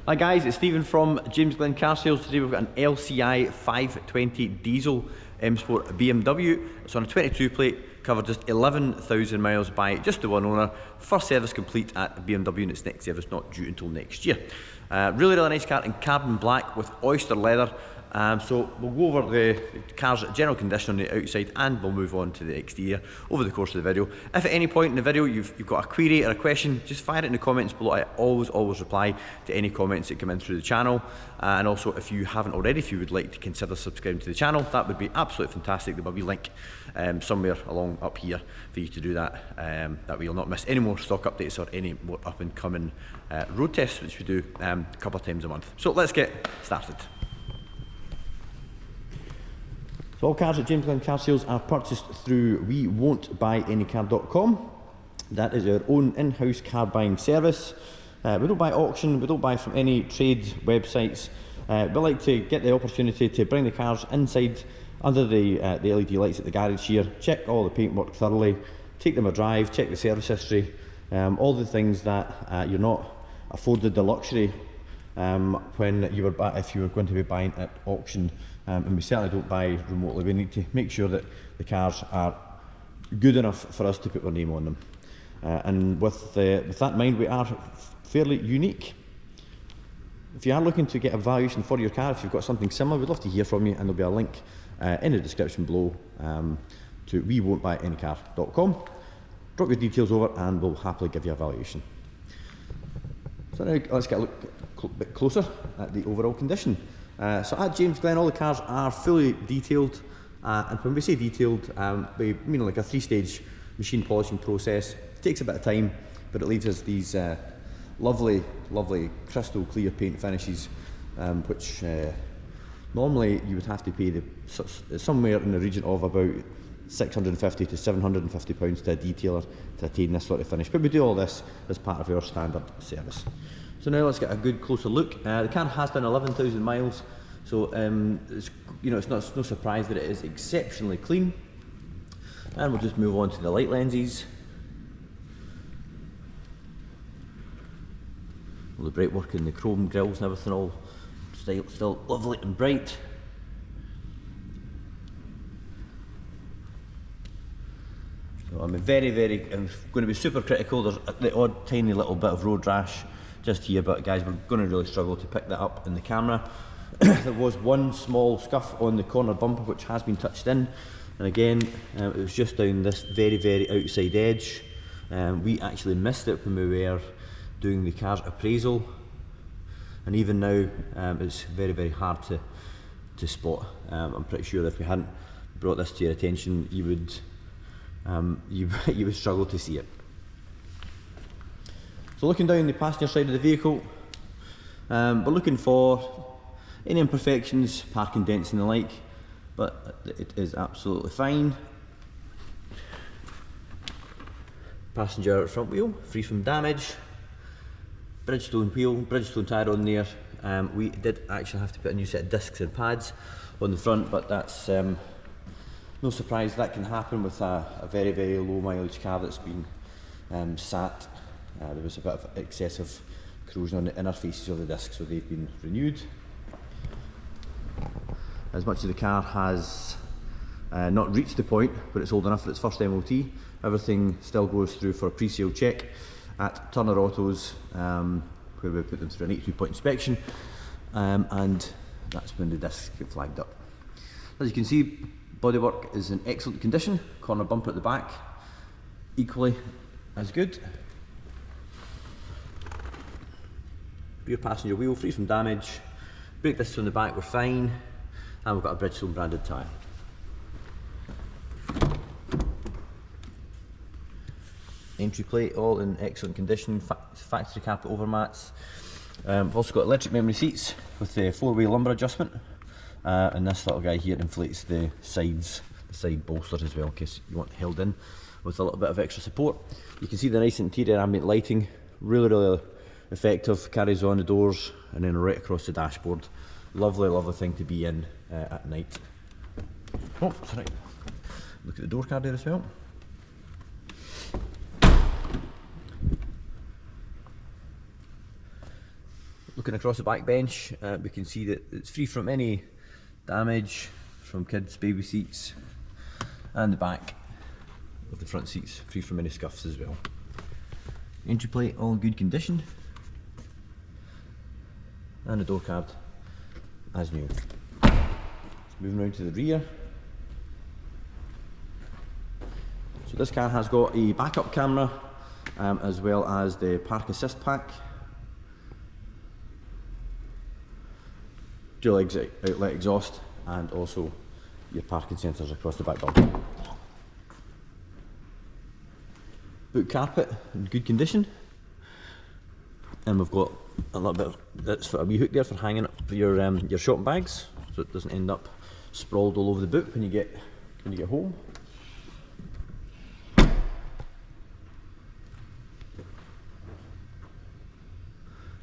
Hi guys, it's Stephen from James Glen Car Sales. Today we've got an LCI 520 diesel M Sport BMW. It's on a 22 plate, covered just 11,000 miles by just the one owner. First service complete at BMW, and its next service not due until next year. Really nice car in carbon black with oyster leather. So we'll go over the car's general condition on the outside, and we'll move on to the exterior over the course of the video. If at any point in the video you've got a query or a question, just fire it in the comments below. I always reply to any comments that come in through the channel. And also, if you haven't already, if you would like to consider subscribing to the channel, that would be absolutely fantastic. There will be a link somewhere along up here for you to do that. That way you'll not miss any more stock updates or any more up and coming road tests, which we do a couple of times a month. So let's get started. So all cars at James Glen Car Sales are purchased through WeWon'tBuyAnyCar.com. That is our own in-house car buying service. We don't buy auction, we don't buy from any trade websites. We like to get the opportunity to bring the cars inside under the LED lights at the garage here, check all the paintwork thoroughly, take them a drive, check the service history, all the things that you're not afforded the luxury when you were if you were going to be buying at auction. And we certainly don't buy remotely. We need to make sure that the cars are good enough for us to put our name on them. And with that in mind, we are fairly unique. If you are looking to get a valuation for your car, if you've got something similar, we'd love to hear from you, and there'll be a link in the description below to WeWon'tBuyAnyCar.com. Drop your details over and we'll happily give you a valuation. So now let's get a look a bit closer at the overall condition. So at James Glen, all the cars are fully detailed, and when we say detailed, we mean like a 3-stage machine polishing process. It takes a bit of time, but it leaves us these lovely crystal clear paint finishes, which normally you would have to pay somewhere in the region of about £650 to £750 to a detailer to attain this sort of finish. But we do all this as part of our standard service. So now let's get a good closer look. The car has done 11,000 miles, so it's no surprise that it is exceptionally clean. And we'll just move on to the light lenses. All the bright work in the chrome grills and everything, all still lovely and bright. So I'm going to be super critical. There's the odd tiny little bit of road rash just here, but guys, we're going to really struggle to pick that up in the camera. There was one small scuff on the corner bumper which has been touched in, and again it was just down this very outside edge. We actually missed it when we were doing the car's appraisal, and even now it's very hard to spot. I'm pretty sure that if we hadn't brought this to your attention, you would struggle to see it. So looking down the passenger side of the vehicle, we're looking for any imperfections, parking dents and the like, but it is absolutely fine. Passenger front wheel, free from damage. Bridgestone wheel, Bridgestone tyre on there. We did actually have to put a new set of discs and pads on the front, but that's no surprise. That can happen with a very low mileage car that's been sat. There was a bit of excessive corrosion on the inner faces of the discs, so they've been renewed. As much as the car has not reached the point where it's old enough for its first MOT, everything still goes through for a pre-sale check at Turner Autos, where we put them through an 82-point inspection, and that's when the discs get flagged up. As you can see, bodywork is in excellent condition. Corner bumper at the back, equally as good. Rear passenger wheel, free from damage. Brake discs on the back were fine, and we've got a Bridgestone branded tyre. Entry plate, all in excellent condition. Factory carpet overmats. We've also got electric memory seats with the 4-way lumbar adjustment, and this little guy here inflates the sides, the side bolsters as well, in case you want it held in with a little bit of extra support. You can see the nice interior ambient lighting, really effective, carries on the doors and then right across the dashboard. Lovely thing to be in at night. Oh, sorry. Look at the door card there as well. Looking across the back bench, we can see that it's free from any damage from kids' baby seats, and the back of the front seats free from any scuffs as well. Entry plate all in good condition, and the door card as new. Moving around to the rear. So this car has got a backup camera as well as the park assist pack. Dual exit outlet exhaust, and also your parking sensors across the back bumper. Boot carpet in good condition, and we've got a little bit of, that's for a wee hook there for hanging up your shopping bags, so it doesn't end up sprawled all over the boot when you get home.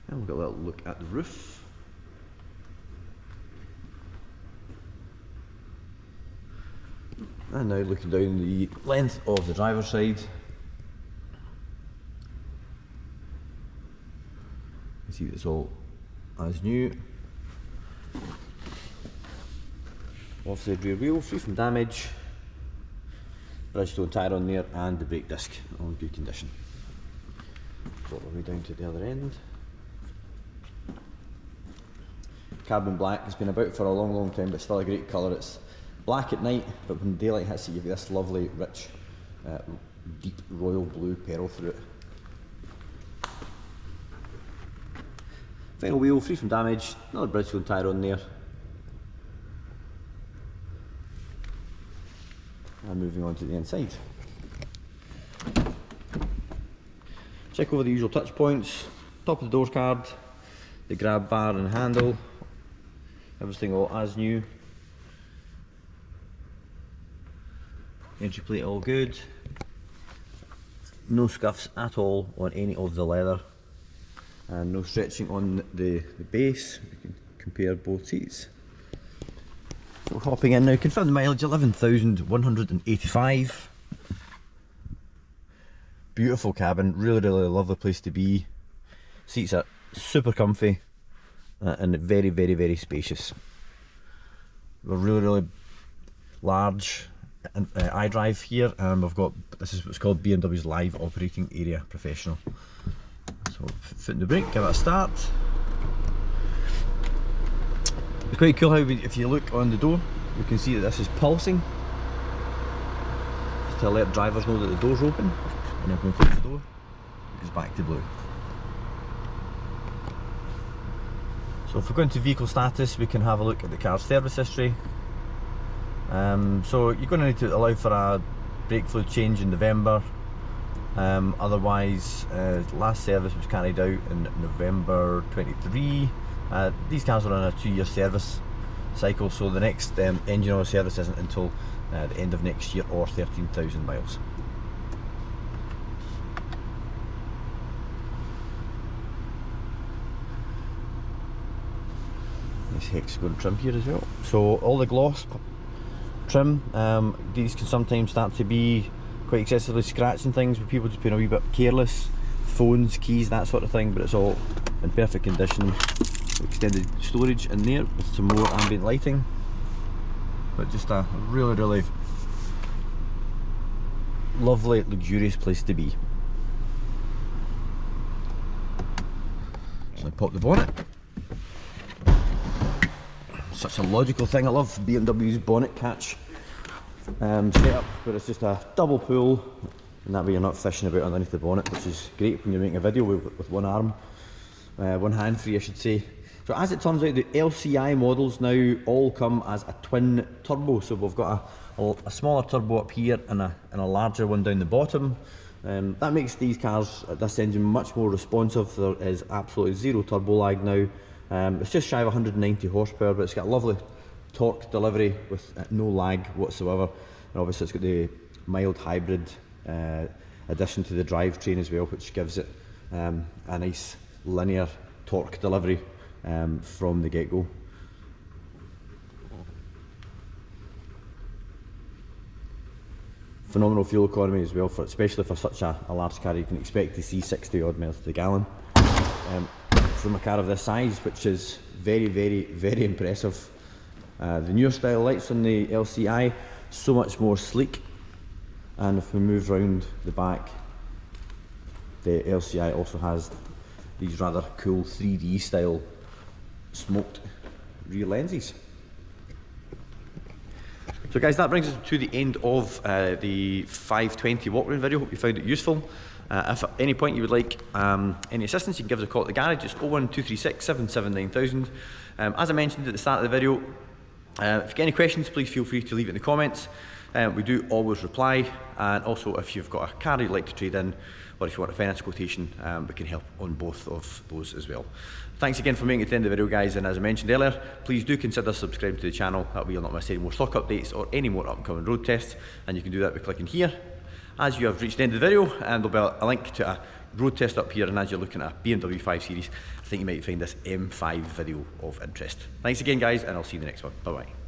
And we've got a little look at the roof. And now looking down the length of the driver's side. You see it's all as new. Offside rear wheel, free from damage. Bridgestone tyre on there, and the brake disc all in good condition. All the way down to the other end. Carbon black has been about for a long time, but still a great colour. It's black at night, but when daylight hits it, you get this lovely, rich, deep royal blue pearl through it. Final wheel, free from damage, another Bridgestone tyre on there. And moving on to the inside. Check over the usual touch points. Top of the door card, the grab bar and handle, everything all as new. Entry plate all good. No scuffs at all on any of the leather, and no stretching on the base. We can compare both seats. So hopping in now, confirm the mileage 11,185. Beautiful cabin, really lovely place to be. Seats are super comfy and very spacious. We're really large iDrive here, and we've got, this is what's called BMW's Live Operating Area Professional. So foot in the brake, give it a start. It's quite cool how if you look on the door, you can see that this is pulsing, just to alert drivers know that the door's open, and then when we close the door, it goes back to blue. So if we go into vehicle status, we can have a look at the car's service history. So you're going to need to allow for a brake fluid change in November. Otherwise, last service was carried out in November 23. These cars are on a 2-year service cycle, so the next engine oil service isn't until the end of next year, or 13,000 miles. Nice hexagon trim here as well. So all the gloss trim, these can sometimes start to be quite excessively scratching things, with people just being a wee bit careless, phones, keys, that sort of thing, but it's all in perfect condition. Extended storage in there with some more ambient lighting, but just a really lovely, luxurious place to be. So I pop the bonnet. Such a logical thing. I love BMW's bonnet catch setup, where it's just a double pull, and that way you're not fishing about underneath the bonnet, which is great when you're making a video with one arm, one hand free I should say. So as it turns out, the LCI models now all come as a twin turbo, so we've got a smaller turbo up here and a larger one down the bottom. That makes these cars, this engine, much more responsive. There is absolutely zero turbo lag now. It's just shy of 190 horsepower, but it's got a lovely torque delivery with no lag whatsoever, and obviously it's got the mild hybrid addition to the drivetrain as well, which gives it a nice linear torque delivery from the get-go. Phenomenal fuel economy as well, especially for such a large car. You can expect to see 60 odd miles to the gallon. from a car of this size, which is very, very, very impressive. The newer style lights on the LCI, so much more sleek. And if we move round the back, the LCI also has these rather cool 3D style smoked rear lenses. So guys, that brings us to the end of the 520 walk around video. Hope you found it useful. If at any point you would like any assistance, you can give us a call at the garage. It's 01236 779 000. As I mentioned at the start of the video, if you get any questions, please feel free to leave it in the comments. We do always reply, and also if you've got a car you'd like to trade in, or if you want a finance quotation, we can help on both of those as well. Thanks again for making it to the end of the video, guys, and as I mentioned earlier, please do consider subscribing to the channel. That way you'll not miss any more stock updates or any more up-and-coming road tests, and you can do that by clicking here. As you have reached the end of the video, and there'll be a link to a road test up here, and as you're looking at a BMW 5 Series, I think you might find this M5 video of interest. Thanks again, guys, and I'll see you in the next one. Bye-bye.